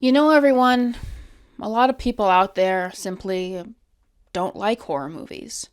You know, everyone, a lot of people out there simply don't like horror movies.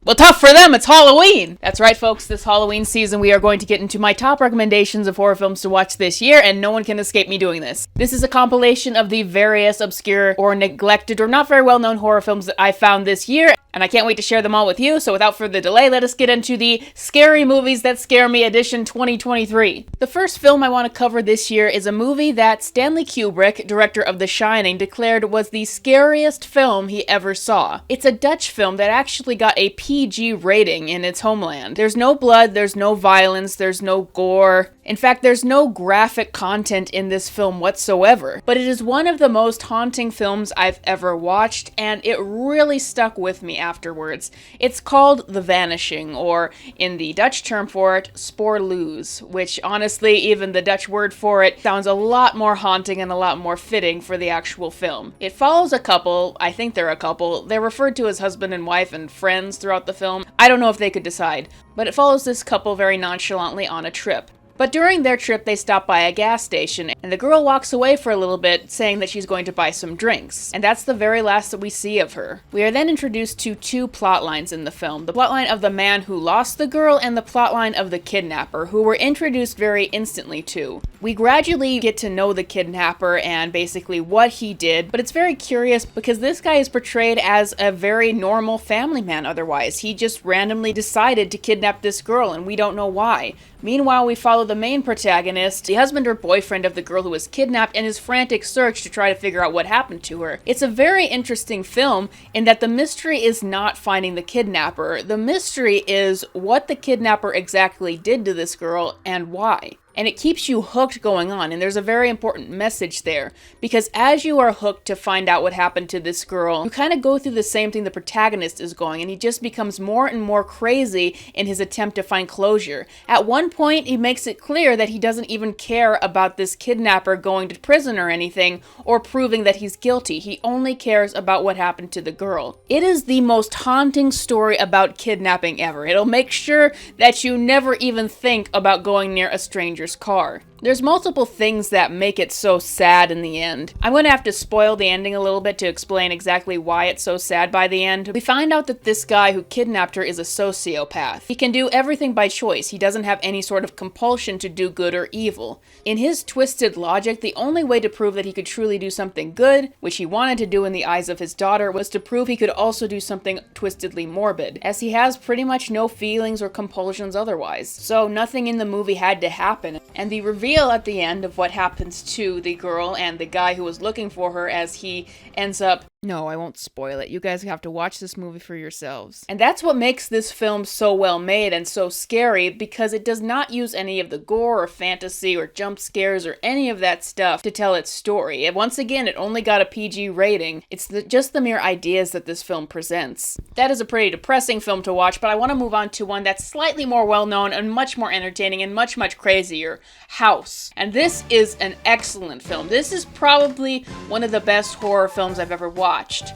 Well, tough for them, it's Halloween! That's right, folks, this Halloween season we are going to get into my top recommendations of horror films to watch this year, and no one can escape me doing this. This is a compilation of the various obscure or neglected or not very well known horror films that I found this year, and I can't wait to share them all with you, so without further delay, let us get into the Scary Movies That Scare Me edition 2023. The first film I want to cover this year is a movie that Stanley Kubrick, director of The Shining, declared was the scariest film he ever saw. It's a Dutch film that actually got a PG rating in its homeland. There's no blood, there's no violence, there's no gore. In fact, there's no graphic content in this film whatsoever. But it is one of the most haunting films I've ever watched, and it really stuck with me afterwards. It's called The Vanishing, or in the Dutch term for it, Spoorloos, which honestly, even the Dutch word for it sounds a lot more haunting and a lot more fitting for the actual film. It follows a couple, I think they're a couple, they're referred to as husband and wife and friends throughout the film. I don't know if they could decide, but it follows this couple very nonchalantly on a trip. But during their trip, they stop by a gas station, and the girl walks away for a little bit, saying that she's going to buy some drinks. And that's the very last that we see of her. We are then introduced to two plot lines in the film. The plotline of the man who lost the girl, and the plotline of the kidnapper, who we're introduced very instantly to. We gradually get to know the kidnapper and basically what he did, but it's very curious because this guy is portrayed as a very normal family man otherwise. He just randomly decided to kidnap this girl, and we don't know why. Meanwhile, we follow the main protagonist, the husband or boyfriend of the girl who was kidnapped, in his frantic search to try to figure out what happened to her. It's a very interesting film in that the mystery is not finding the kidnapper. The mystery is what the kidnapper exactly did to this girl and why. And it keeps you hooked going on, and there's a very important message there, because as you are hooked to find out what happened to this girl, you kind of go through the same thing the protagonist is going, and he just becomes more and more crazy in his attempt to find closure. At one point, he makes it clear that he doesn't even care about this kidnapper going to prison or anything, or proving that he's guilty. He only cares about what happened to the girl. It is the most haunting story about kidnapping ever. It'll make sure that you never even think about going near a stranger's car. There's multiple things that make it so sad in the end. I'm going to have to spoil the ending a little bit to explain exactly why it's so sad by the end. We find out that this guy who kidnapped her is a sociopath. He can do everything by choice. He doesn't have any sort of compulsion to do good or evil. In his twisted logic, the only way to prove that he could truly do something good, which he wanted to do in the eyes of his daughter, was to prove he could also do something twistedly morbid, as he has pretty much no feelings or compulsions otherwise. So nothing in the movie had to happen, and the reveal at the end of what happens to the girl and the guy who was looking for her as he ends up... No, I won't spoil it. You guys have to watch this movie for yourselves. And that's what makes this film so well made and so scary, because it does not use any of the gore or fantasy or jump scares or any of that stuff to tell its story. And once again, it only got a PG rating. It's just the mere ideas that this film presents. That is a pretty depressing film to watch, but I want to move on to one that's slightly more well-known and much more entertaining and much, much crazier. House. And this is an excellent film. This is probably one of the best horror films I've ever watched.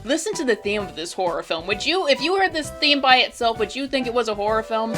Listen to the theme of this horror film. Would you, if you heard this theme by itself, would you think it was a horror film?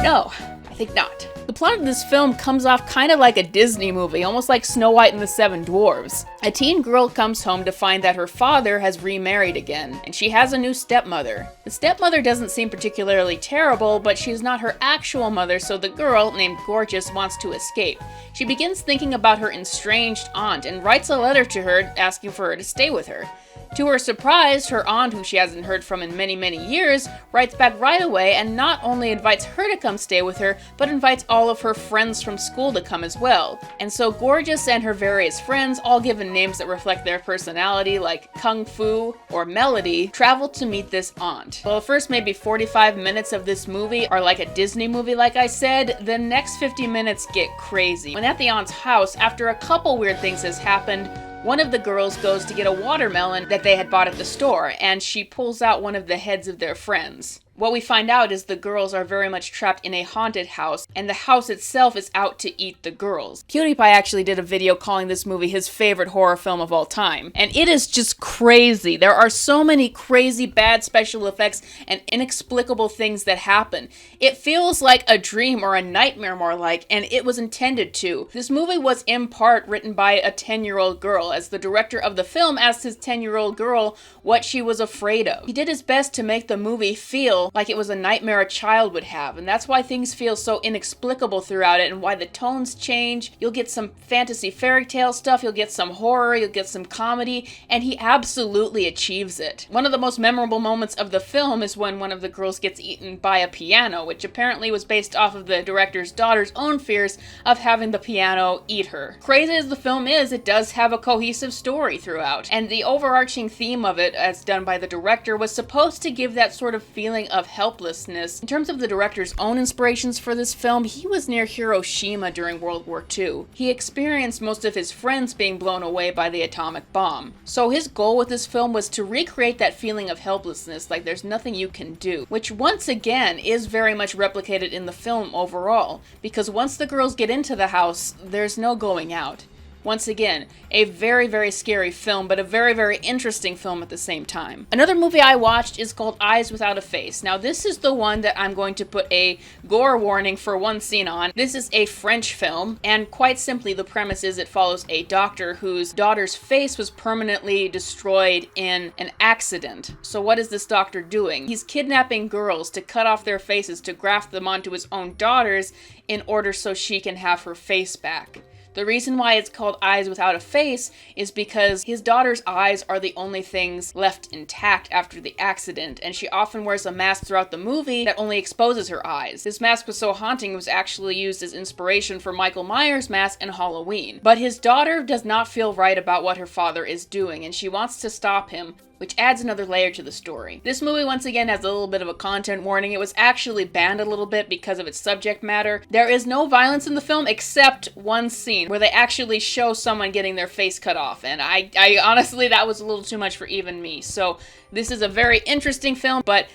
No, I think not. The plot of this film comes off kind of like a Disney movie, almost like Snow White and the Seven Dwarfs. A teen girl comes home to find that her father has remarried again, and she has a new stepmother. The stepmother doesn't seem particularly terrible, but she's not her actual mother, so the girl, named Gorgeous, wants to escape. She begins thinking about her estranged aunt and writes a letter to her asking for her to stay with her. To her surprise, her aunt, who she hasn't heard from in many, many years, writes back right away and not only invites her to come stay with her, but invites all of her friends from school to come as well. And so Gorgeous and her various friends, all given names that reflect their personality like Kung Fu or Melody, travel to meet this aunt. Well, the first maybe 45 minutes of this movie are like a Disney movie, like I said. The next 50 minutes get crazy. When at the aunt's house, after a couple weird things has happened, one of the girls goes to get a watermelon that they had bought at the store, and she pulls out one of the heads of their friends. What we find out is the girls are very much trapped in a haunted house, and the house itself is out to eat the girls. PewDiePie actually did a video calling this movie his favorite horror film of all time, and it is just crazy. There are so many crazy bad special effects and inexplicable things that happen. It feels like a dream or a nightmare more like, and it was intended to. This movie was in part written by a 10-year-old girl, as the director of the film asked his 10-year-old girl what she was afraid of. He did his best to make the movie feel like it was a nightmare a child would have, and that's why things feel so inexplicable throughout it and why the tones change. You'll get some fantasy fairy tale stuff, you'll get some horror, you'll get some comedy, and he absolutely achieves it. One of the most memorable moments of the film is when one of the girls gets eaten by a piano, which apparently was based off of the director's daughter's own fears of having the piano eat her. Crazy as the film is, it does have a cohesive story throughout, and the overarching theme of it, as done by the director, was supposed to give that sort of feeling of helplessness. In terms of the director's own inspirations for this film, he was near Hiroshima during World War II. He experienced most of his friends being blown away by the atomic bomb. So his goal with this film was to recreate that feeling of helplessness, like there's nothing you can do, which once again is very much replicated in the film overall, because once the girls get into the house, there's no going out. Once again, a very, very scary film, but a very, very interesting film at the same time. Another movie I watched is called Eyes Without a Face. Now, this is the one that I'm going to put a gore warning for one scene on. This is a French film, and quite simply, the premise is it follows a doctor whose daughter's face was permanently destroyed in an accident. So what is this doctor doing? He's kidnapping girls to cut off their faces to graft them onto his own daughters in order so she can have her face back. The reason why it's called Eyes Without a Face is because his daughter's eyes are the only things left intact after the accident, and she often wears a mask throughout the movie that only exposes her eyes. This mask was so haunting it was actually used as inspiration for Michael Myers' mask in Halloween. But his daughter does not feel right about what her father is doing, and she wants to stop him, which adds another layer to the story. This movie once again has a little bit of a content warning. It was actually banned a little bit because of its subject matter. There is no violence in the film except one scene where they actually show someone getting their face cut off, and I honestly, that was a little too much for even me. So this is a very interesting film, but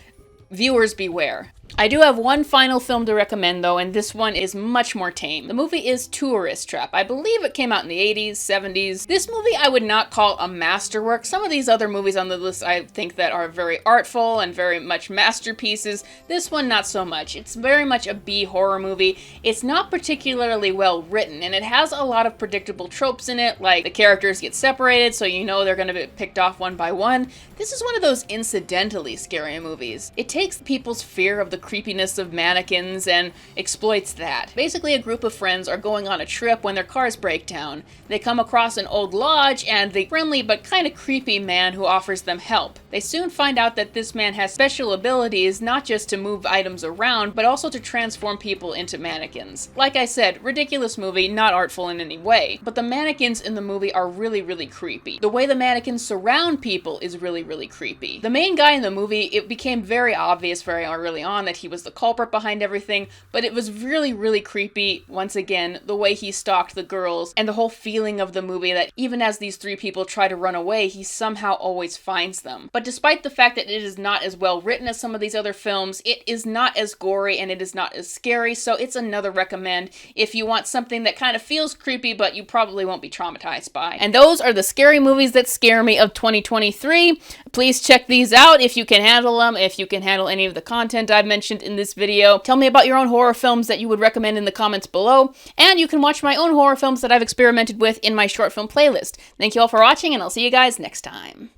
viewers beware. I do have one final film to recommend though, and this one is much more tame. The movie is Tourist Trap. I believe it came out in the 80s, 70s. This movie I would not call a masterwork. Some of these other movies on the list I think that are very artful and very much masterpieces. This one not so much. It's very much a B horror movie. It's not particularly well written, and it has a lot of predictable tropes in it, like the characters get separated so you know they're going to be picked off one by one. This is one of those incidentally scary movies. It takes people's fear of the creepiness of mannequins and exploits that. Basically, a group of friends are going on a trip when their cars break down. They come across an old lodge and the friendly but kind of creepy man who offers them help. They soon find out that this man has special abilities, not just to move items around, but also to transform people into mannequins. Like I said, ridiculous movie, not artful in any way, but the mannequins in the movie are really, really creepy. The way the mannequins surround people is really, really creepy. The main guy in the movie, it became very obvious very early on that he was the culprit behind everything, but it was really, really creepy, once again, the way he stalked the girls, and the whole feeling of the movie that even as these three people try to run away, he somehow always finds them. But despite the fact that it is not as well written as some of these other films, it is not as gory and it is not as scary, so it's another recommend if you want something that kind of feels creepy, but you probably won't be traumatized by. And those are the scary movies that scare me of 2023. Please check these out if you can handle them, if you can handle any of the content I've mentioned in this video. Tell me about your own horror films that you would recommend in the comments below, and you can watch my own horror films that I've experimented with in my short film playlist. Thank you all for watching, and I'll see you guys next time.